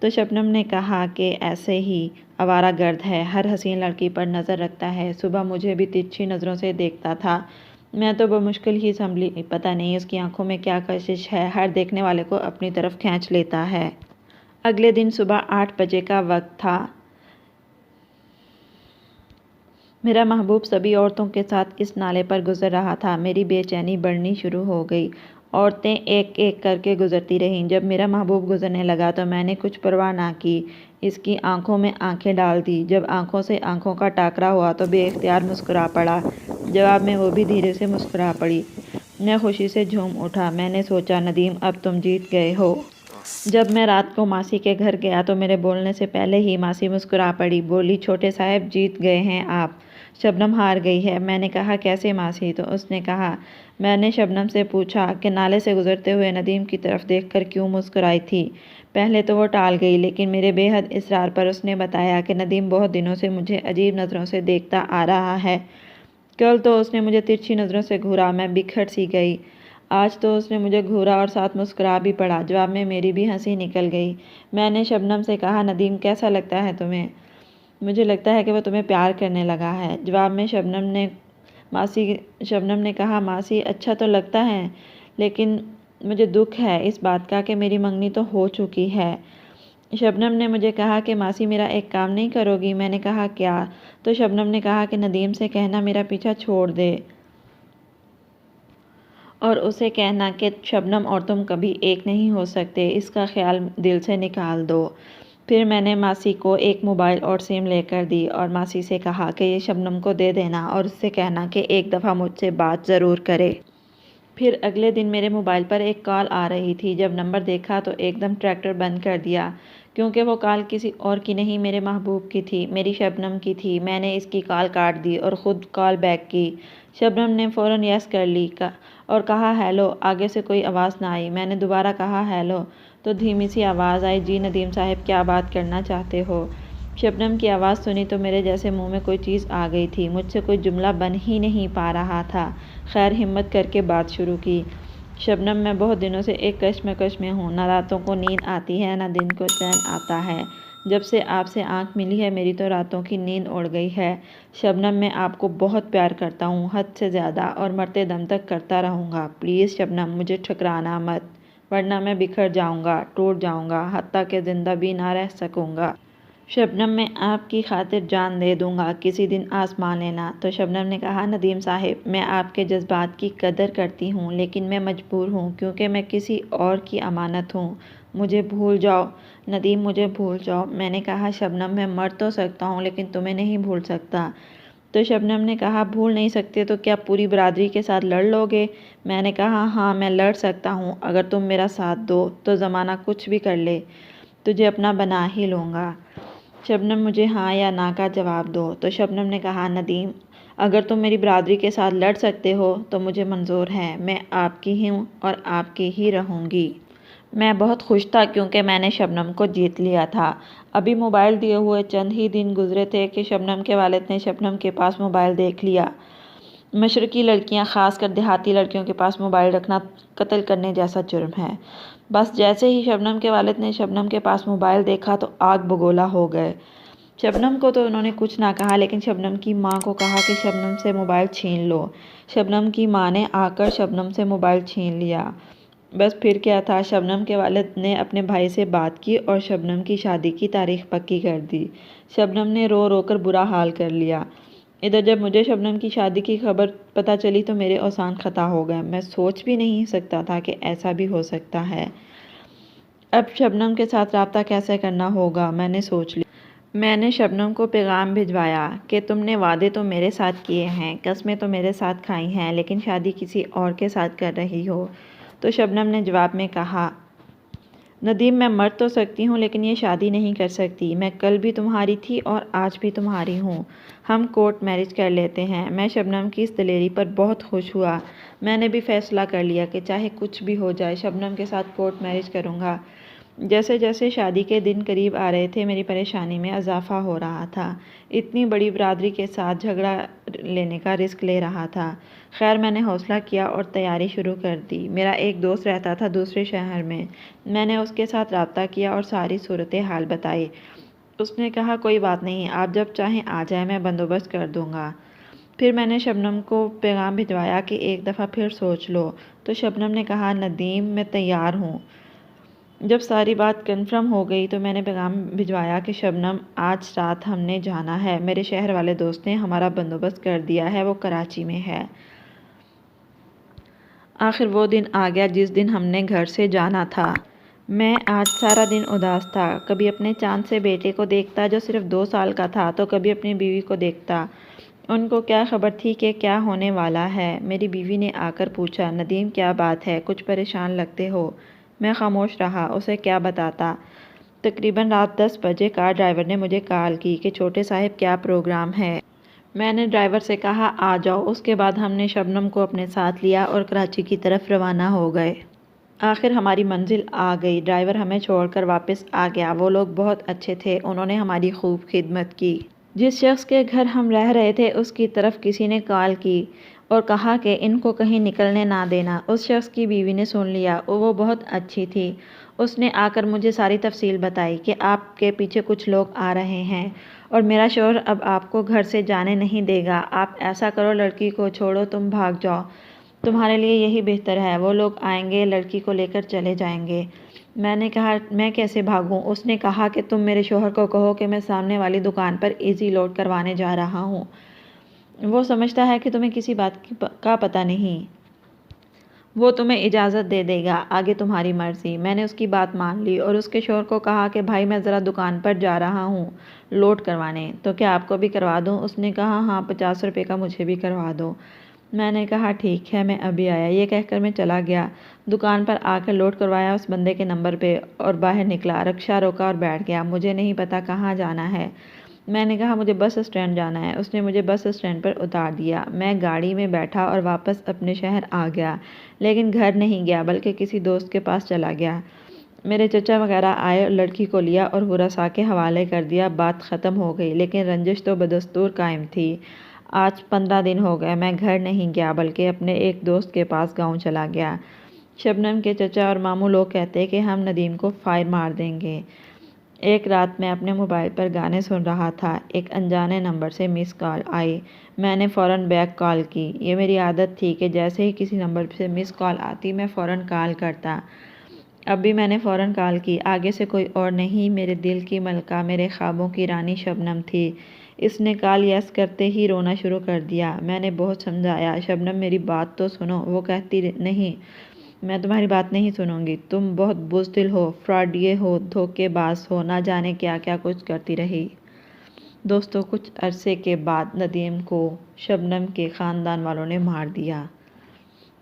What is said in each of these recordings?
تو شبنم نے کہا کہ ایسے ہی آوارہ گرد ہے، ہر حسین لڑکی پر نظر رکھتا ہے، صبح مجھے بھی ترچھی نظروں سے دیکھتا تھا، میں تو بمشکل ہی سنبھلی، پتہ نہیں اس کی آنکھوں میں کیا کشش ہے، ہر دیکھنے والے کو اپنی طرف کھینچ لیتا ہے۔ اگلے دن صبح 8 بجے کا وقت تھا۔ میرا محبوب سبھی عورتوں کے ساتھ اس نالے پر گزر رہا تھا، میری بے چینی بڑھنی شروع ہو گئی۔ عورتیں ایک ایک کر کے گزرتی رہیں، جب میرا محبوب گزرنے لگا تو میں نے کچھ پرواہ نہ کی، اس کی آنکھوں میں آنکھیں ڈال دی، جب آنکھوں سے آنکھوں کا ٹاکرا ہوا تو بے اختیار مسکرا پڑا، جواب میں وہ بھی دھیرے سے مسکرا پڑی۔ میں خوشی سے جھوم اٹھا، میں نے سوچا ندیم اب تم جیت گئے ہو۔ جب میں رات کو ماسی کے گھر گیا تو میرے بولنے سے پہلے ہی ماسی مسکرا پڑی، بولی چھوٹے صاحب جیت گئے ہیں آپ، شبنم ہار گئی ہے۔ میں نے کہا کیسے ماسی؟ تو اس نے کہا، میں نے شبنم سے پوچھا کہ نالے سے گزرتے ہوئے ندیم کی طرف دیکھ کر کیوں مسکرائی تھی؟ پہلے تو وہ ٹال گئی، لیکن میرے بے حد اصرار پر اس نے بتایا کہ ندیم بہت دنوں سے مجھے عجیب نظروں سے دیکھتا آ رہا ہے، کل تو اس نے مجھے ترچھی نظروں سے گھورا، میں بکھر سی گئی، آج تو اس نے مجھے گھورا اور ساتھ مسکرا بھی پڑا، جواب میں میری بھی ہنسی نکل گئی۔ میں نے شبنم سے کہا ندیم کیسا لگتا ہے تمہیں؟ مجھے لگتا ہے کہ وہ تمہیں پیار کرنے لگا ہے، جواب میں شبنم نے کہا ماسی اچھا تو لگتا ہے، لیکن مجھے دکھ ہے اس بات کا کہ میری منگنی تو ہو چکی ہے۔ شبنم نے مجھے کہا کہ ماسی میرا ایک کام نہیں کرو گی؟ میں نے کہا کیا؟ تو شبنم نے کہا کہ ندیم سے کہنا میرا پیچھا چھوڑ دے اور اسے کہنا کہ شبنم اور تم کبھی ایک نہیں ہو سکتے، اس کا خیال دل سے نکال دو۔ پھر میں نے ماسی کو ایک موبائل اور سم لے کر دی اور ماسی سے کہا کہ یہ شبنم کو دے دینا اور اس سے کہنا کہ ایک دفعہ مجھ سے بات ضرور کرے۔ پھر اگلے دن میرے موبائل پر ایک کال آ رہی تھی، جب نمبر دیکھا تو ایک دم ٹریکٹر بند کر دیا، کیونکہ وہ کال کسی اور کی نہیں میرے محبوب کی تھی، میری شبنم کی تھی۔ میں نے اس کی کال کاٹ دی اور خود کال بیک کی۔ شبنم نے فوراً یس کر لی اور کہا ہیلو، آگے سے کوئی آواز نہ آئی۔ میں نے دوبارہ کہا ہیلو تو دھیمی سی آواز آئی، جی ندیم صاحب کیا بات کرنا چاہتے ہو؟ شبنم کی آواز سنی تو میرے جیسے منہ میں کوئی چیز آ گئی تھی، مجھ سے کوئی جملہ بن ہی نہیں پا رہا تھا۔ خیر ہمت کر کے بات شروع کی، شبنم میں بہت دنوں سے ایک کشمکش میں ہوں، نہ راتوں کو نیند آتی ہے نہ دن کو چین آتا ہے، جب سے آپ سے آنکھ ملی ہے میری تو راتوں کی نیند اڑ گئی ہے۔ شبنم میں آپ کو بہت پیار کرتا ہوں، حد سے زیادہ، اور مرتے دم تک کرتا رہوں گا، پلیز شبنم مجھے ٹھکرانا مت، ورنہ میں بکھر جاؤں گا، ٹوٹ جاؤں گا، حتیٰ کہ زندہ بھی نہ رہ سکوں گا۔ شبنم میں آپ کی خاطر جان دے دوں گا، کسی دن آزما لینا۔ تو شبنم نے کہا ندیم صاحب میں آپ کے جذبات کی قدر کرتی ہوں، لیکن میں مجبور ہوں کیونکہ میں کسی اور کی امانت ہوں، مجھے بھول جاؤ ندیم، مجھے بھول جاؤ۔ میں نے کہا شبنم میں مر تو سکتا ہوں لیکن تمہیں نہیں بھول سکتا۔ تو شبنم نے کہا بھول نہیں سکتے تو کیا پوری برادری کے ساتھ لڑ لو گے؟ میں نے کہا ہاں میں لڑ سکتا ہوں، اگر تم میرا ساتھ دو تو زمانہ کچھ بھی کر لے، تجھے اپنا بنا ہی لوں گا۔ شبنم مجھے ہاں یا نا کا جواب دو۔ تو شبنم نے کہا ندیم اگر تم میری برادری کے ساتھ لڑ سکتے ہو تو مجھے منظور ہے، میں آپ کی ہوں اور آپ کی ہی رہوں گی۔ میں بہت خوش تھا کیونکہ میں نے شبنم کو جیت لیا تھا۔ ابھی موبائل دیے ہوئے چند ہی دن گزرے تھے کہ شبنم کے والد نے شبنم کے پاس موبائل دیکھ لیا۔ مشرقی لڑکیاں خاص کر دیہاتی لڑکیوں کے پاس موبائل رکھنا قتل کرنے جیسا جرم ہے۔ بس جیسے ہی شبنم کے والد نے شبنم کے پاس موبائل دیکھا تو آگ بگولا ہو گئے۔ شبنم کو تو انہوں نے کچھ نہ کہا لیکن شبنم کی ماں کو کہا کہ شبنم سے موبائل چھین لو۔ شبنم کی ماں نے آ کر شبنم سے موبائل چھین لیا۔ بس پھر کیا تھا، شبنم کے والد نے اپنے بھائی سے بات کی اور شبنم کی شادی کی تاریخ پکی کر دی۔ شبنم نے رو رو کر برا حال کر لیا۔ ادھر جب مجھے شبنم کی شادی کی خبر پتہ چلی تو میرے اوزان خطا ہو گئے، میں سوچ بھی نہیں سکتا تھا کہ ایسا بھی ہو سکتا ہے۔ اب شبنم کے ساتھ رابطہ کیسے کرنا ہوگا میں نے سوچ لیا۔ میں نے شبنم کو پیغام بھجوایا کہ تم نے وعدے تو میرے ساتھ کیے ہیں، قسمیں تو میرے ساتھ کھائی ہیں، لیکن شادی کسی اور کے ساتھ کر رہی ہو۔ تو شبنم نے جواب میں کہا ندیم میں مر تو سکتی ہوں لیکن یہ شادی نہیں کر سکتی، میں کل بھی تمہاری تھی اور آج بھی تمہاری ہوں، ہم کورٹ میرج کر لیتے ہیں۔ میں شبنم کی اس دلیری پر بہت خوش ہوا۔ میں نے بھی فیصلہ کر لیا کہ چاہے کچھ بھی ہو جائے شبنم کے ساتھ کورٹ میرج کروں گا۔ جیسے جیسے شادی کے دن قریب آ رہے تھے میری پریشانی میں اضافہ ہو رہا تھا۔ اتنی بڑی برادری کے ساتھ جھگڑا لینے کا رسک لے رہا تھا۔ خیر میں نے حوصلہ کیا اور تیاری شروع کر دی۔ میرا ایک دوست رہتا تھا دوسرے شہر میں نے اس کے ساتھ رابطہ کیا اور ساری صورتحال بتائی۔ اس نے کہا کوئی بات نہیں، آپ جب چاہیں آ جائیں، میں بندوبست کر دوں گا۔ پھر میں نے شبنم کو پیغام بھجوایا کہ ایک دفعہ پھر سوچ لو، تو شبنم نے کہا ندیم میں تیار ہوں۔ جب ساری بات کنفرم ہو گئی تو میں نے پیغام بھجوایا کہ شبنم آج رات ہم نے جانا ہے، میرے شہر والے دوست نے ہمارا بندوبست کر دیا ہے، وہ کراچی میں ہے۔ آخر وہ دن آ گیا جس دن ہم نے گھر سے جانا تھا۔ میں آج سارا دن اداس تھا، کبھی اپنے چاند سے بیٹے کو دیکھتا جو صرف 2 سال کا تھا، تو کبھی اپنی بیوی کو دیکھتا۔ ان کو کیا خبر تھی کہ کیا ہونے والا ہے۔ میری بیوی نے آ کر پوچھا ندیم کیا بات ہے، کچھ پریشان لگتے ہو۔ میں خاموش رہا، اسے کیا بتاتا۔ تقریباً رات 10 بجے کار ڈرائیور نے مجھے کال کی کہ چھوٹے صاحب کیا پروگرام ہے۔ میں نے ڈرائیور سے کہا آ جاؤ۔ اس کے بعد ہم نے شبنم کو اپنے ساتھ لیا اور کراچی کی طرف روانہ ہو گئے۔ آخر ہماری منزل آ گئی، ڈرائیور ہمیں چھوڑ کر واپس آ گیا۔ وہ لوگ بہت اچھے تھے، انہوں نے ہماری خوب خدمت کی۔ جس شخص کے گھر ہم رہ رہے تھے اس کی طرف کسی نے کال کی اور کہا کہ ان کو کہیں نکلنے نہ دینا۔ اس شخص کی بیوی نے سن لیا، وہ بہت اچھی تھی۔ اس نے آ کر مجھے ساری تفصیل بتائی کہ آپ کے پیچھے کچھ لوگ آ رہے ہیں اور میرا شوہر اب آپ کو گھر سے جانے نہیں دے گا۔ آپ ایسا کرو، لڑکی کو چھوڑو، تم بھاگ جاؤ، تمہارے لیے یہی بہتر ہے۔ وہ لوگ آئیں گے، لڑکی کو لے کر چلے جائیں گے۔ میں نے کہا میں کیسے بھاگوں؟ اس نے کہا کہ تم میرے شوہر کو کہو کہ میں سامنے والی دکان پر ایزی لوڈ کروانے جا رہا ہوں، وہ سمجھتا ہے کہ تمہیں کسی بات کا پتہ نہیں، وہ تمہیں اجازت دے دے گا، آگے تمہاری مرضی۔ میں نے اس کی بات مان لی اور اس کے شوہر کو کہا کہ بھائی میں ذرا دکان پر جا رہا ہوں لوڈ کروانے، تو کیا آپ کو بھی کروا دوں؟ اس نے کہا ہاں 50 روپے کا مجھے بھی کروا دو۔ میں نے کہا ٹھیک ہے، میں ابھی آیا۔ یہ کہہ کر میں چلا گیا، دکان پر آ کر لوڈ کروایا اس بندے کے نمبر پہ اور باہر نکلا، رکشہ روکا اور بیٹھ گیا۔ مجھے نہیں پتا کہاں جانا ہے۔ میں نے کہا مجھے بس اسٹینڈ جانا ہے۔ اس نے مجھے بس اسٹینڈ پر اتار دیا۔ میں گاڑی میں بیٹھا اور واپس اپنے شہر آ گیا، لیکن گھر نہیں گیا بلکہ کسی دوست کے پاس چلا گیا۔ میرے چچا وغیرہ آئے اور لڑکی کو لیا اور ہراساں کے حوالے کر دیا۔ بات ختم ہو گئی، لیکن رنجش تو بدستور قائم تھی۔ آج 15 دن ہو گئے میں گھر نہیں گیا بلکہ اپنے ایک دوست کے پاس گاؤں چلا گیا۔ شبنم کے چچا اور ماموں لوگ کہتے کہ ہم ندیم کو فائر مار دیں گے۔ ایک رات میں اپنے موبائل پر گانے سن رہا تھا، ایک انجانے نمبر سے مس کال آئی۔ میں نے فوراً بیک کال کی۔ یہ میری عادت تھی کہ جیسے ہی کسی نمبر سے مس کال آتی میں فوراً کال کرتا۔ اب بھی میں نے فوراً کال کی۔ آگے سے کوئی اور نہیں، میرے دل کی ملکہ، میرے خوابوں کی رانی شبنم تھی۔ اس نے کال یس کرتے ہی رونا شروع کر دیا۔ میں نے بہت سمجھایا شبنم میری بات تو سنو۔ وہ کہتی نہیں، میں تمہاری بات نہیں سنوں گی، تم بہت بزدل ہو، فراڈیے ہو، دھوکے باز ہو، نہ جانے کیا کیا کچھ کرتی رہی۔ دوستو کچھ عرصے کے بعد ندیم کو شبنم کے خاندان والوں نے مار دیا۔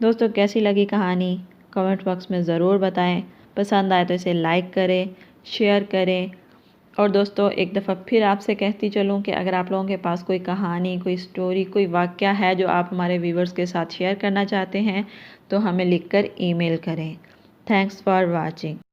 دوستو کیسی لگی کہانی؟ کمنٹ باکس میں ضرور بتائیں۔ پسند آئے تو اسے لائک کریں، شیئر کریں۔ اور دوستو ایک دفعہ پھر آپ سے کہتی چلوں کہ اگر آپ لوگوں کے پاس کوئی کہانی، کوئی سٹوری، کوئی واقعہ ہے جو آپ ہمارے ویورز کے ساتھ شیئر کرنا چاہتے ہیں تو ہمیں لکھ کر ای میل کریں۔ Thanks for watching.